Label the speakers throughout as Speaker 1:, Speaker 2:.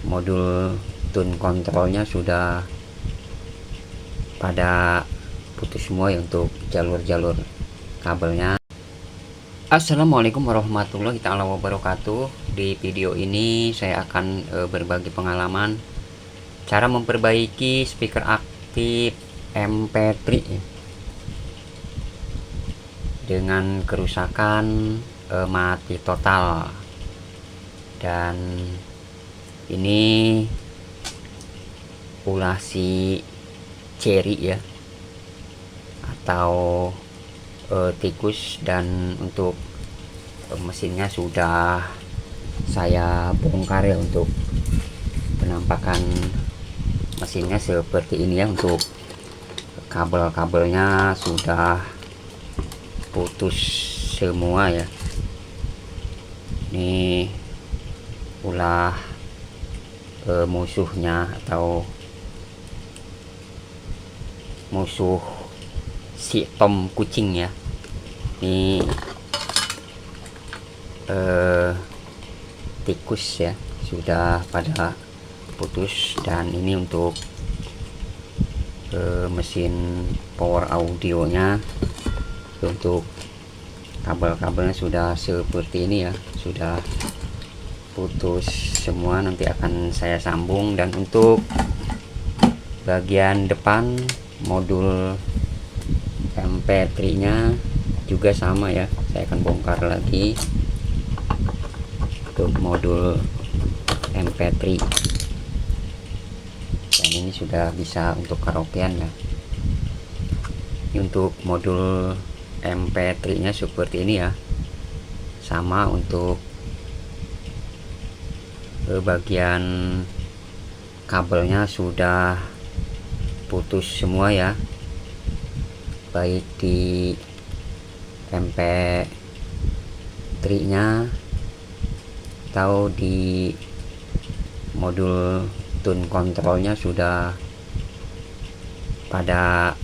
Speaker 1: modul tune kontrolnya sudah pada putus semua ya untuk jalur-jalur kabelnya. Assalamualaikum warahmatullahi taala wabarakatuh. Di video ini saya akan berbagi pengalaman cara memperbaiki speaker aktif MP3 dengan kerusakan mati total. Dan ini ulah si cherry ya, atau tikus. Dan untuk mesinnya sudah saya bongkar ya, untuk penampakan mesinnya seperti ini ya. Untuk kabel-kabelnya sudah putus semua ya. Ini ulah musuhnya atau musuh si Tom kucing ya. Ini tikus ya, sudah pada putus. Dan ini untuk mesin power audionya, untuk kabel-kabelnya sudah seperti ini ya, sudah putus semua. Nanti akan saya sambung. Dan untuk bagian depan modul MP3 nya juga sama ya, saya akan bongkar lagi untuk modul MP3. Dan ini sudah bisa untuk karaokean ya. Untuk modul MP3 nya seperti ini ya, sama. Untuk bagian kabelnya sudah putus semua ya, baik di MP3 nya atau di modul tune kontrolnya sudah pada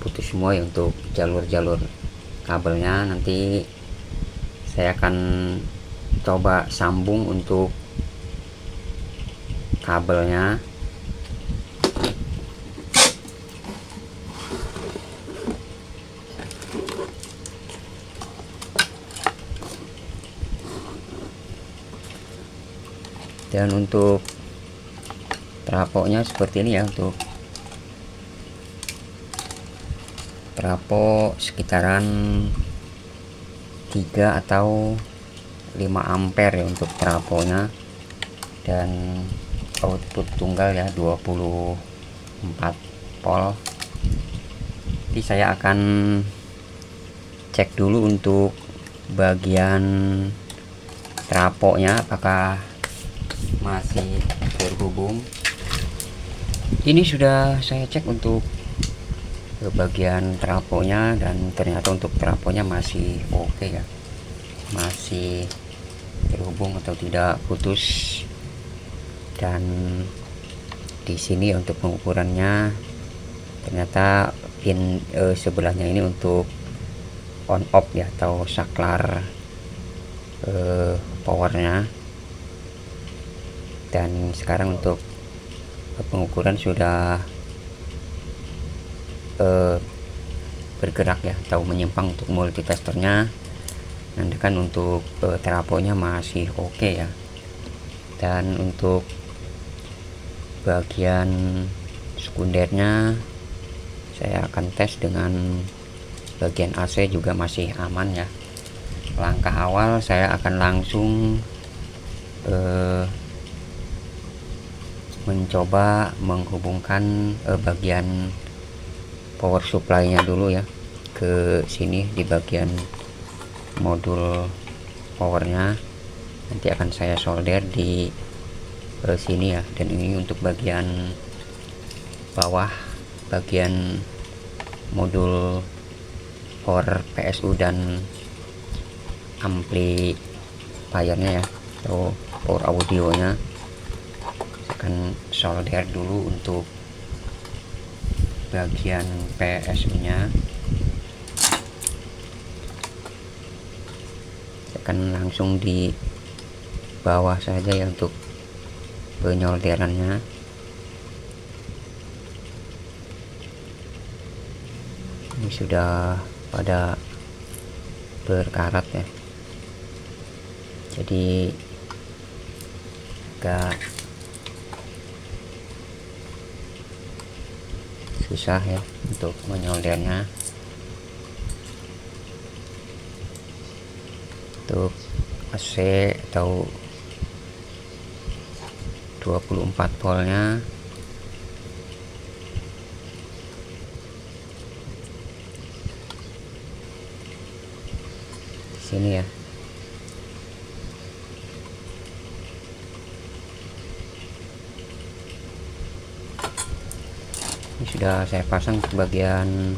Speaker 1: putus semua ya untuk jalur-jalur kabelnya. Nanti saya akan coba sambung untuk kabelnya. Dan untuk trafo-nya seperti ini ya. Untuk trafo sekitaran 3 atau 5 ampere ya untuk trafonya. Dan output tunggal ya 24 volt. Jadi saya akan cek dulu untuk bagian trafonya apakah masih terhubung. Ini sudah saya cek untuk bagian trafonya, dan ternyata untuk trafonya masih oke ya, masih terhubung atau tidak putus. Dan di sini untuk pengukurannya, ternyata pin sebelahnya ini untuk on off ya, atau saklar powernya. Dan sekarang untuk pengukuran sudah bergerak ya, atau menyimpang untuk multitesternya. Nantikan untuk trafonya masih oke ya. Dan untuk bagian sekundernya saya akan tes dengan bagian AC juga masih aman ya. Langkah awal saya akan langsung mencoba menghubungkan bagian power supply nya dulu ya, ke sini di bagian modul powernya. Nanti akan saya solder di sini ya. Dan ini untuk bagian bawah, bagian modul power PSU dan amplifiernya ya, atau power audionya. Akan solder dulu untuk bagian PSU nya. Akan langsung di bawah saja ya, untuk penyolderannya. Ini sudah pada berkarat ya, jadi agak susah ya untuk menyoldernya. Untuk AC atau 24 voltnya sini ya. Ini sudah saya pasang ke bagian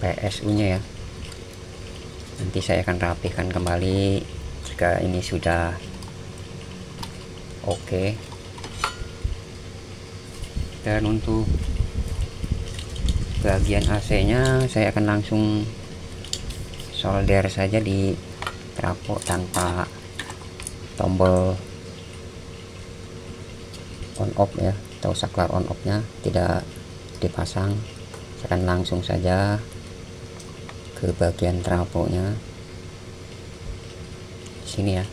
Speaker 1: PSU nya ya. Nanti saya akan rapihkan kembali jika ini sudah oke. Dan untuk bagian AC nya saya akan langsung solder saja di trafo tanpa tombol on off ya, atau saklar on off nya tidak dipasang. Saya akan langsung saja ke bagian trafonya sini ya.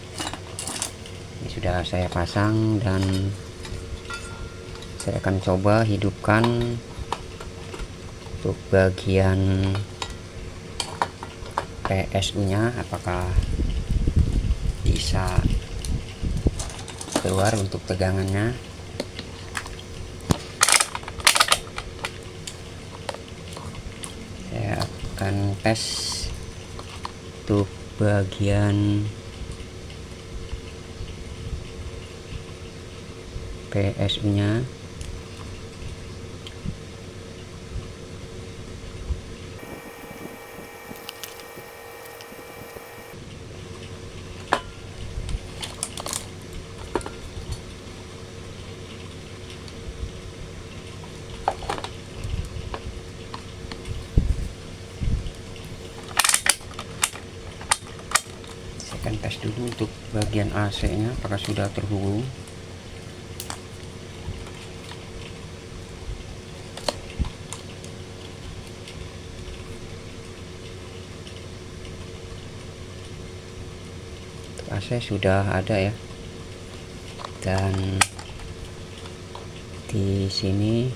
Speaker 1: Ini sudah saya pasang dan saya akan coba hidupkan untuk bagian PSU nya, apakah bisa keluar untuk tegangannya. Saya akan tes untuk bagian PSU nya. Saya akan tes dulu untuk bagian AC nya apakah sudah terhubung. Untuk AC sudah ada ya, dan di sini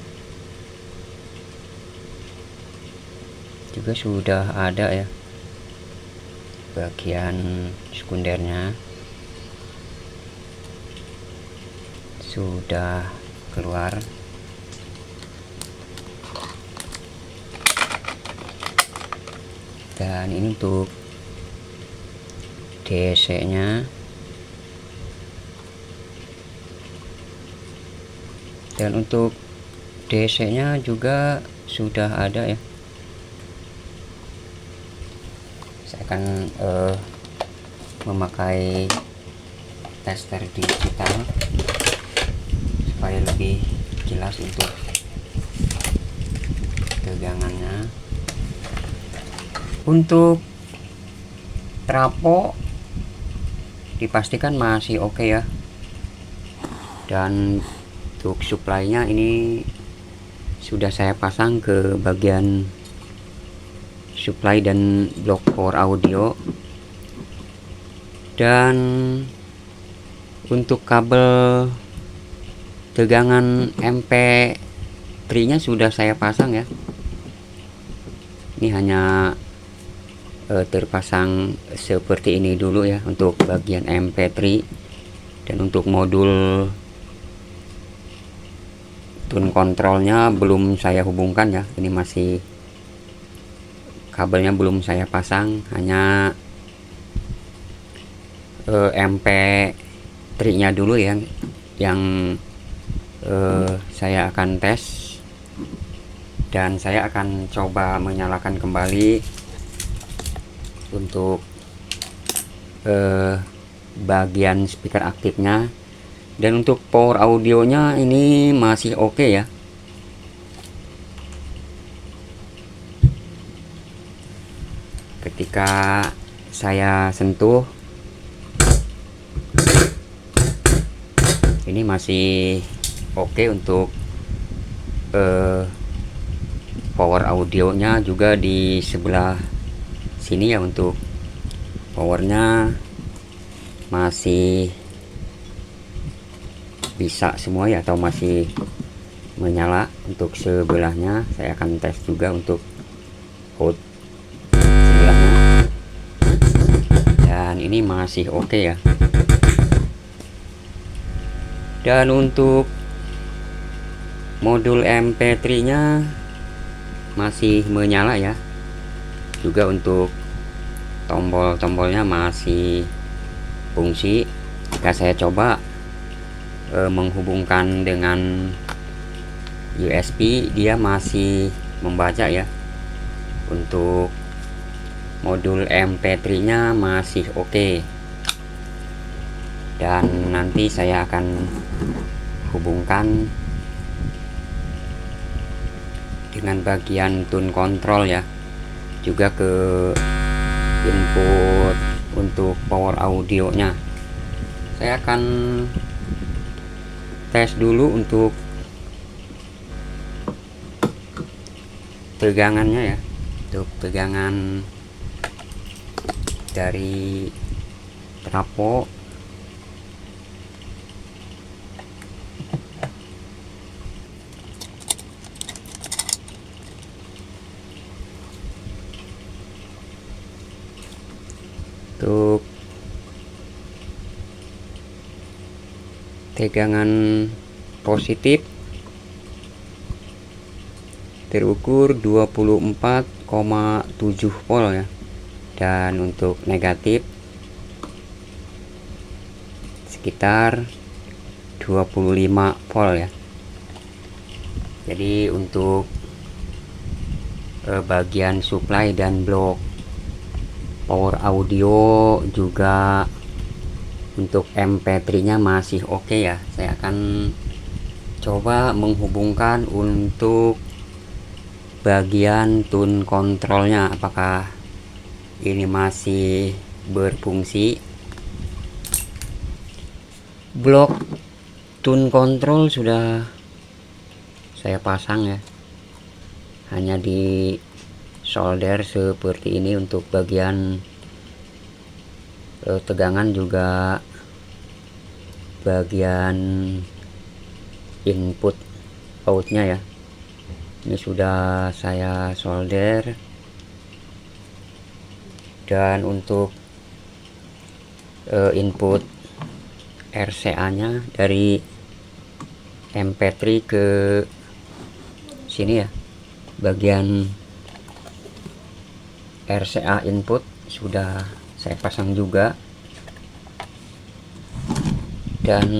Speaker 1: juga sudah ada ya bagian sekundernya, sudah keluar. Dan ini untuk DC nya, dan untuk DC nya juga sudah ada ya. Saya akan memakai tester digital supaya lebih jelas untuk tegangannya. Untuk trafo dipastikan masih oke ya, dan untuk supply-nya ini sudah saya pasang ke bagian supply dan blok power audio. Dan untuk kabel tegangan MP3 nya sudah saya pasang ya. Ini hanya terpasang seperti ini dulu ya untuk bagian MP3. Dan untuk modul tune kontrolnya belum saya hubungkan ya, ini masih kabelnya belum saya pasang, hanya MP3 nya dulu ya yang saya akan tes. Dan saya akan coba menyalakan kembali untuk bagian speaker aktifnya. Dan untuk power audionya ini masih oke ya. Ketika saya sentuh Ini masih oke untuk power audionya juga di sebelah sini ya. Untuk powernya masih bisa semua ya, atau masih menyala. Untuk sebelahnya saya akan tes juga untuk out sebelahnya, dan ini masih oke ya. Dan untuk modul MP3 nya masih menyala ya, juga untuk tombol-tombolnya masih fungsi. Jika saya coba menghubungkan dengan USB, dia masih membaca ya. Untuk modul MP3 nya masih oke. Dan nanti saya akan hubungkan dengan bagian tune control ya, juga ke input untuk power audionya. Saya akan tes dulu untuk tegangannya ya. Untuk tegangan dari trafo, untuk tegangan positif terukur 24,7 volt ya, dan untuk negatif sekitar 25 volt ya. Jadi untuk bagian supply dan blok power audio juga untuk MP3 nya masih oke ya. Saya akan coba menghubungkan untuk bagian tune kontrolnya, apakah ini masih berfungsi. Blok tune control sudah saya pasang ya, hanya di solder seperti ini. Untuk bagian tegangan juga bagian input outnya ya, ini sudah saya solder. Dan untuk input RCA nya dari MP3 ke sini ya, bagian RCA input sudah saya pasang juga. Dan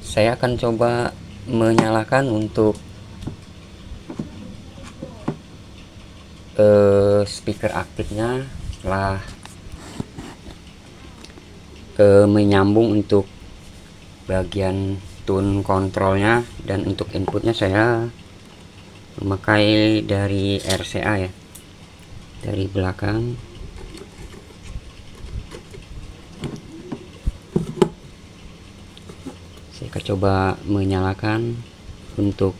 Speaker 1: saya akan coba menyalakan untuk speaker aktifnya setelah menyambung untuk bagian tune kontrolnya. Dan untuk inputnya saya memakai dari RCA ya, dari belakang. Saya akan coba menyalakan untuk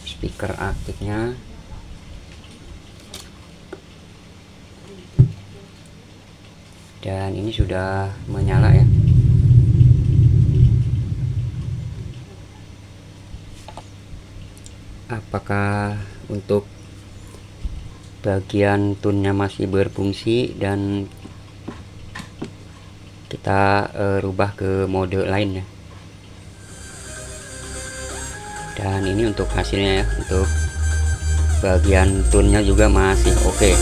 Speaker 1: speaker aktifnya. Dan ini sudah menyala ya. Apakah untuk bagian tune-nya masih berfungsi, dan kita rubah ke mode lain ya. Dan ini untuk hasilnya ya, untuk bagian tune-nya juga masih oke.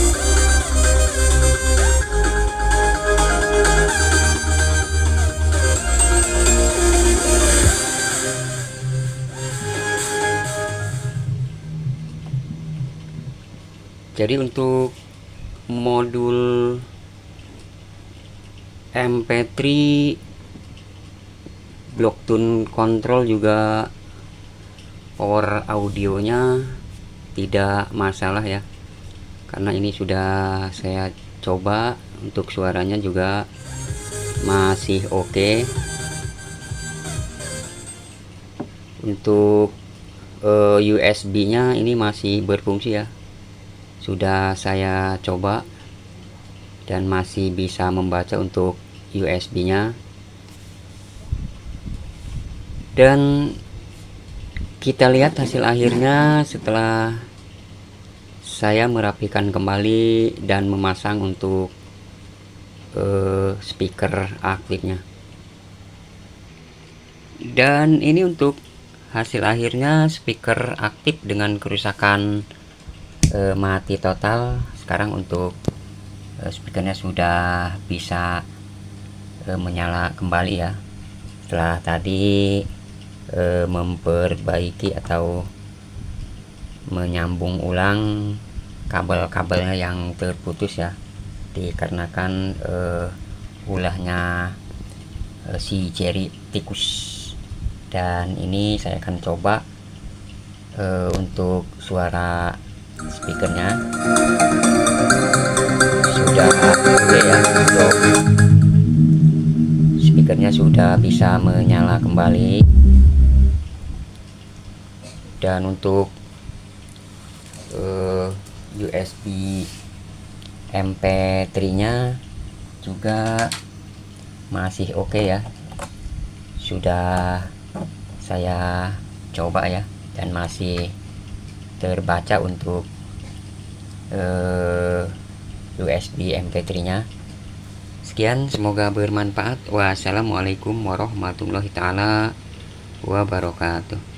Speaker 1: Jadi untuk modul MP3 blok tune control juga power audionya tidak masalah ya, karena ini sudah saya coba. Untuk suaranya juga masih oke. Untuk USB-nya ini masih berfungsi ya, sudah saya coba dan masih bisa membaca untuk USB-nya. Dan kita lihat hasil akhirnya setelah saya merapikan kembali dan memasang untuk speaker aktifnya. Dan ini untuk hasil akhirnya, speaker aktif dengan kerusakan mati total. Sekarang untuk speakernya sudah bisa menyala kembali ya, setelah tadi memperbaiki atau menyambung ulang kabel-kabelnya yang terputus ya, dikarenakan ulahnya si jari tikus. Dan ini saya akan coba untuk suara speakernya sudah oke ya, untuk speakernya sudah bisa menyala kembali. Dan untuk USB MP3 nya juga masih oke ya, sudah saya coba ya, dan masih terbaca untuk USB MP3 nya. Sekian, semoga bermanfaat. Wassalamualaikum warahmatullahi taala wabarakatuh.